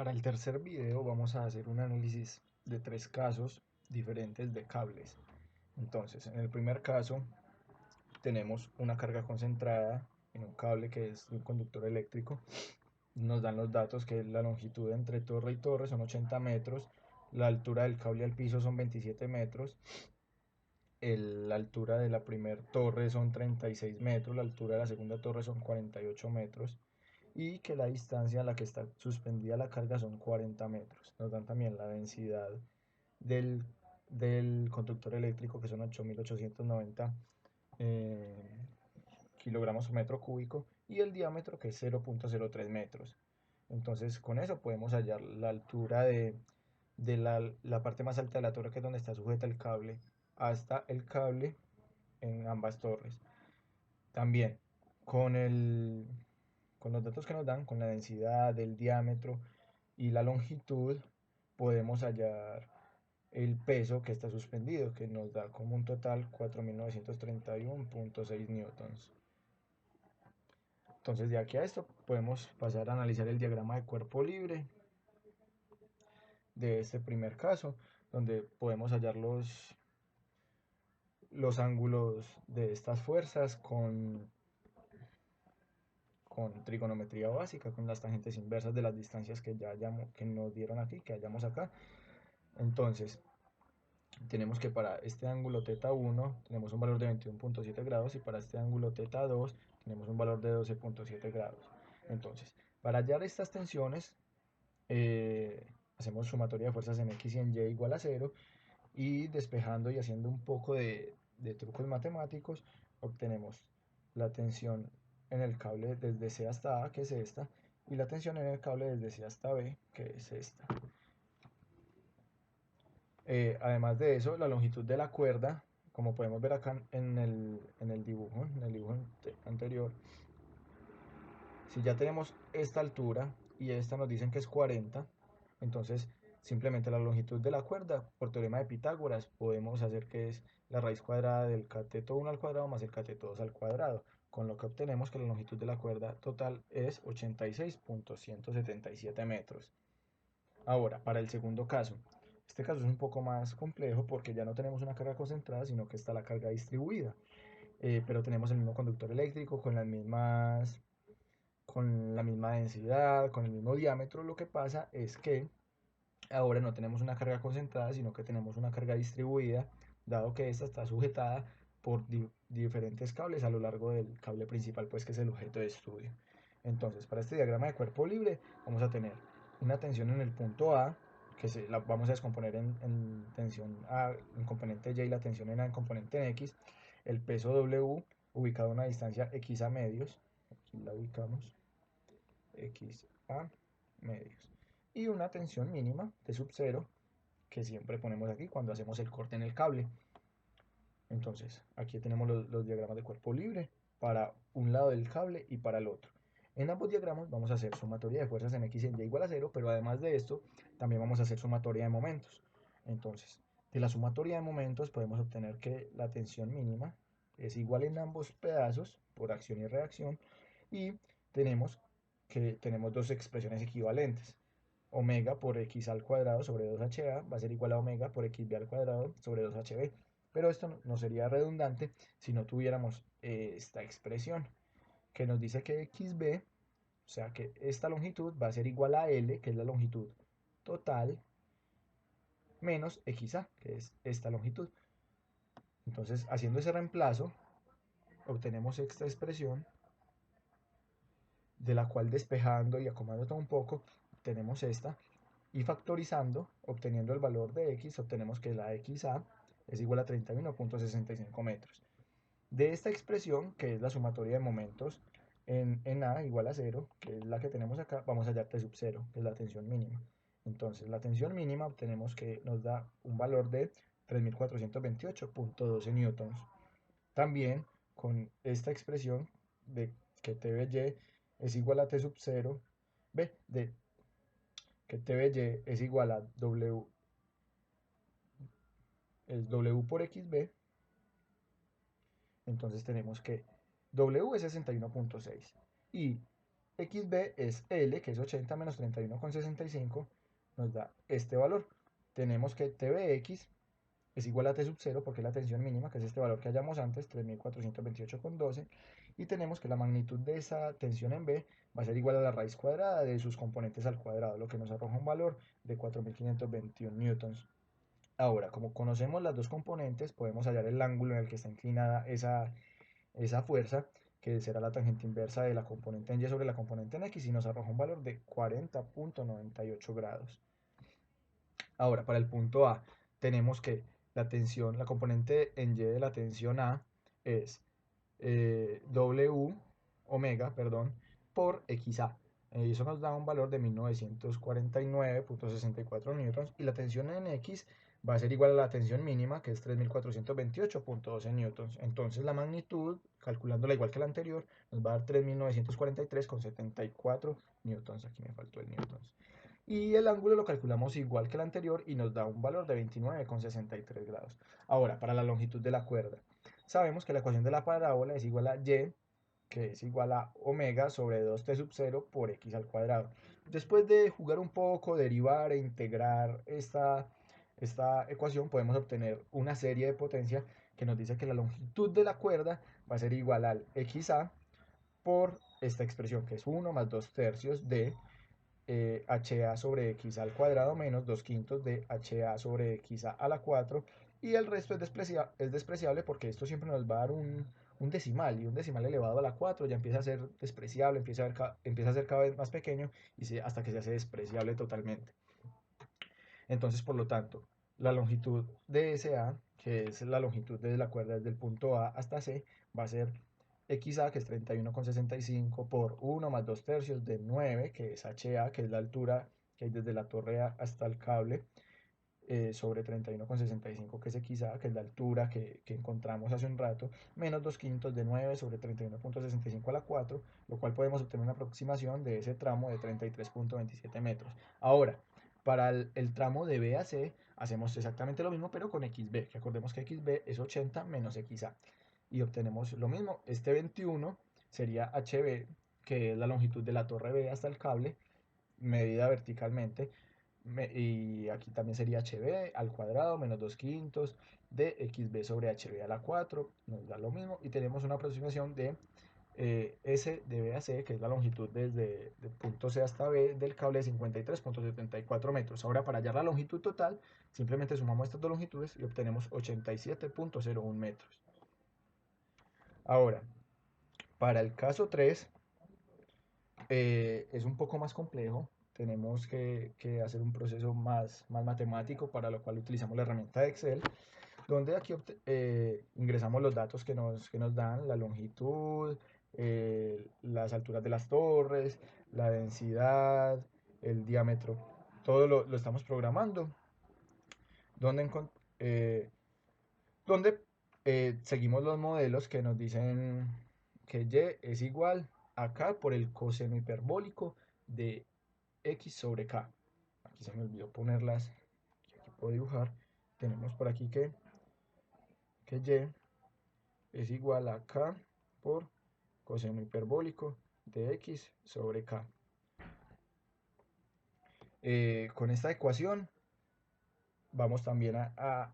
Para el tercer video vamos a hacer un análisis de tres casos diferentes de cables. Entonces, en el primer caso tenemos una carga concentrada en un cable que es un conductor eléctrico. Nos dan los datos que la longitud entre torre y torre son 80 metros, la altura del cable al piso son 27 metros, la altura de la primera torre son 36 metros, la altura de la segunda torre son 48 metros y que la distancia a la que está suspendida la carga son 40 metros. Nos dan también la densidad del, del conductor eléctrico, que son 8.890 kilogramos por metro cúbico, y el diámetro, que es 0.03 metros. Entonces con eso podemos hallar la altura de la parte más alta de la torre, que es donde está sujeta el cable, hasta el cable en ambas torres. También con con los datos que nos dan, con la densidad, el diámetro y la longitud, podemos hallar el peso que está suspendido, que nos da como un total 4.931.6 newtons. Entonces, de aquí a esto podemos pasar a analizar el diagrama de cuerpo libre de este primer caso, donde podemos hallar los ángulos de estas fuerzas con trigonometría básica, con las tangentes inversas de las distancias que que nos dieron aquí, que hallamos acá. Entonces, tenemos que para este ángulo θ1 tenemos un valor de 21.7 grados, y para este ángulo θ2 tenemos un valor de 12.7 grados. Entonces, para hallar estas tensiones, hacemos sumatoria de fuerzas en X y en Y igual a 0, y despejando y haciendo un poco de trucos matemáticos, obtenemos la tensión en el cable desde C hasta A, que es esta, y la tensión en el cable desde C hasta B, que es esta. Además de eso, la longitud de la cuerda, como podemos ver acá en el dibujo, anterior, si ya tenemos esta altura y esta nos dicen que es 40, entonces simplemente la longitud de la cuerda, por teorema de Pitágoras, podemos hacer que es la raíz cuadrada del cateto 1 al cuadrado más el cateto 2 al cuadrado, con lo que obtenemos que la longitud de la cuerda total es 86.177 metros. Ahora, para el segundo caso, este caso es un poco más complejo porque ya no tenemos una carga concentrada, sino que está la carga distribuida. Pero tenemos el mismo conductor eléctrico con la misma densidad, con el mismo diámetro. Lo que pasa es que ahora no tenemos una carga concentrada, sino que tenemos una carga distribuida, dado que esta está sujetada por diferentes cables a lo largo del cable principal, pues, que es el objeto de estudio. Entonces, para este diagrama de cuerpo libre vamos a tener una tensión en el punto A, que la vamos a descomponer en tensión A en componente Y, y la tensión en A en componente en X, el peso W ubicado a una distancia X a medios, aquí la ubicamos, X a medios, y una tensión mínima de sub 0, que siempre ponemos aquí cuando hacemos el corte en el cable. Entonces, aquí tenemos los diagramas de cuerpo libre para un lado del cable y para el otro. En ambos diagramas vamos a hacer sumatoria de fuerzas en X y en Y igual a 0, pero además de esto, también vamos a hacer sumatoria de momentos. Entonces, de la sumatoria de momentos podemos obtener que la tensión mínima es igual en ambos pedazos por acción y reacción, y tenemos tenemos dos expresiones equivalentes. Omega por x al cuadrado sobre 2ha va a ser igual a omega por xb al cuadrado sobre 2hb. Pero esto no sería redundante si no tuviéramos esta expresión que nos dice que xb, o sea que esta longitud va a ser igual a L, que es la longitud total, menos XA, que es esta longitud. Entonces, haciendo ese reemplazo, obtenemos esta expresión, de la cual, despejando y acomodando todo un poco, tenemos esta, y factorizando, obteniendo el valor de X, obtenemos que la XA es igual a 31.65 metros. De esta expresión, que es la sumatoria de momentos en A igual a 0, que es la que tenemos acá, vamos a hallar T sub 0, que es la tensión mínima. Entonces, la tensión mínima obtenemos que nos da un valor de 3.428.12 newtons. También con esta expresión de que TBY es igual a T sub 0, de que TBY es igual a W, es W por XB. Entonces tenemos que W es 61.6 y XB es L, que es 80 menos 31,65, nos da este valor. Tenemos que TBX es igual a T sub 0 porque es la tensión mínima, que es este valor que hallamos antes, 3428,12, y tenemos que la magnitud de esa tensión en B va a ser igual a la raíz cuadrada de sus componentes al cuadrado, lo que nos arroja un valor de 4521 newtons. Ahora, como conocemos las dos componentes, podemos hallar el ángulo en el que está inclinada esa fuerza, que será la tangente inversa de la componente en Y sobre la componente en X, y nos arroja un valor de 40,98 grados. Ahora, para el punto A, tenemos que la tensión, la componente en Y de la tensión A es W omega, perdón, por XA. Eso nos da un valor de 1949,64 newtons, y la tensión en X va a ser igual a la tensión mínima, que es 3428,12 newtons. Entonces la magnitud, calculándola igual que la anterior, nos va a dar 3943,74 newtons. Aquí me faltó el newtons. Y el ángulo lo calculamos igual que el anterior y nos da un valor de 29,63 grados. Ahora, para la longitud de la cuerda, sabemos que la ecuación de la parábola es igual a Y, que es igual a omega sobre 2t sub 0 por x al cuadrado. Después de jugar un poco, derivar e integrar esta ecuación, podemos obtener una serie de potencia que nos dice que la longitud de la cuerda va a ser igual al xa por esta expresión, que es 1 más 2 tercios de HA sobre X al cuadrado menos 2 quintos de HA sobre XA a la 4, y el resto es despreciable porque esto siempre nos va a dar un decimal, y un decimal elevado a la 4 ya empieza a ser despreciable, empieza a ser cada vez más pequeño hasta que se hace despreciable totalmente. Entonces, por lo tanto, la longitud de SA, que es la longitud de la cuerda desde el punto A hasta C, va a ser XA, que es 31,65 por 1 más 2 tercios de 9, que es HA, que es la altura que hay desde la torre A hasta el cable, sobre 31,65, que es XA, que es la altura que encontramos hace un rato, menos 2 quintos de 9 sobre 31,65 a la 4, lo cual podemos obtener una aproximación de ese tramo de 33,27 metros. Ahora, para el tramo de B a C, hacemos exactamente lo mismo, pero con XB, que acordemos que XB es 80 menos XA, y obtenemos lo mismo. Este 21 sería HB, que es la longitud de la torre B hasta el cable, medida verticalmente, y aquí también sería HB al cuadrado menos 2 quintos de XB sobre HB a la 4, nos da lo mismo, y tenemos una aproximación de S de B a C, que es la longitud desde el punto C hasta B del cable, de 53,74 metros. Ahora, para hallar la longitud total, simplemente sumamos estas dos longitudes y obtenemos 87,01 metros. Ahora, para el caso 3, es un poco más complejo. Tenemos que hacer un proceso más matemático, para lo cual utilizamos la herramienta de Excel, donde aquí ingresamos los datos que nos dan, la longitud, las alturas de las torres, la densidad, el diámetro. Todo lo estamos programando, donde, eh, donde seguimos los modelos que nos dicen que Y es igual a K por el coseno hiperbólico de X sobre K. Aquí se me olvidó ponerlas, aquí puedo dibujar. Tenemos por aquí que Y es igual a K por coseno hiperbólico de X sobre K. Con esta ecuación vamos también a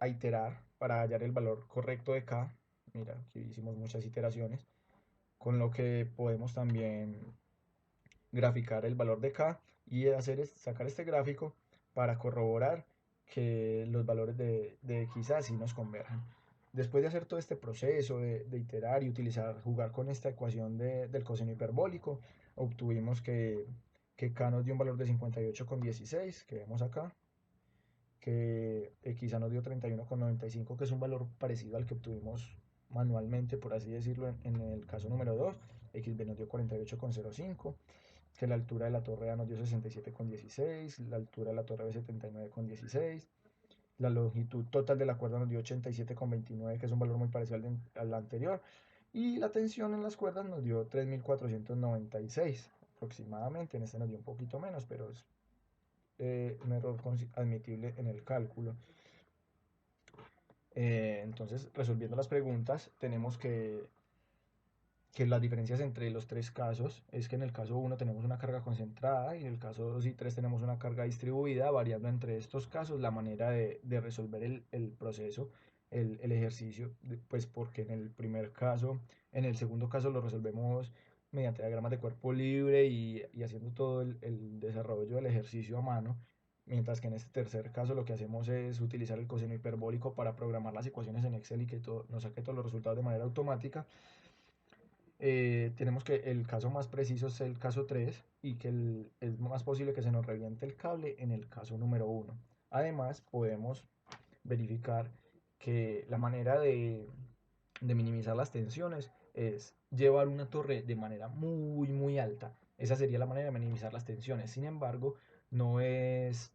iterar para hallar el valor correcto de K. Mira, aquí hicimos muchas iteraciones, con lo que podemos también graficar el valor de K y sacar este gráfico para corroborar que los valores de XA sí nos converjan. Después de hacer todo este proceso de iterar y jugar con esta ecuación del coseno hiperbólico, obtuvimos que K nos dio un valor de 58,16, que vemos acá, que XA nos dio 31,95, que es un valor parecido al que obtuvimos manualmente, por así decirlo, en el caso número 2. XB nos dio 48,05, que la altura de la torre A nos dio 67,16, la altura de la torre B 79,16, la longitud total de la cuerda nos dio 87,29, que es un valor muy parecido al anterior, y la tensión en las cuerdas nos dio 3.496 aproximadamente. En este nos dio un poquito menos, pero es un error admitible en el cálculo. Entonces, resolviendo las preguntas, tenemos que que las diferencias entre los tres casos es que en el caso uno tenemos una carga concentrada y en el caso 2 y 3 tenemos una carga distribuida, variando entre estos casos la manera de resolver el proceso, el ejercicio, pues porque en el primer caso, en el segundo caso lo resolvemos mediante diagramas de cuerpo libre y haciendo todo el desarrollo del ejercicio a mano, mientras que en este tercer caso lo que hacemos es utilizar el coseno hiperbólico para programar las ecuaciones en Excel y que todo, nos saque todos los resultados de manera automática. Tenemos que el caso más preciso es el caso 3 y que es más posible que se nos reviente el cable en el caso número uno. Además, podemos verificar que la manera de minimizar las tensiones es llevar una torre de manera muy alta. Esa sería la manera de minimizar las tensiones. Sin embargo, no es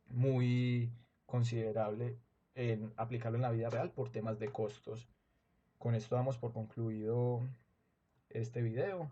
muy considerable en aplicarlo en la vida real por temas de costos. Con esto damos por concluido este video.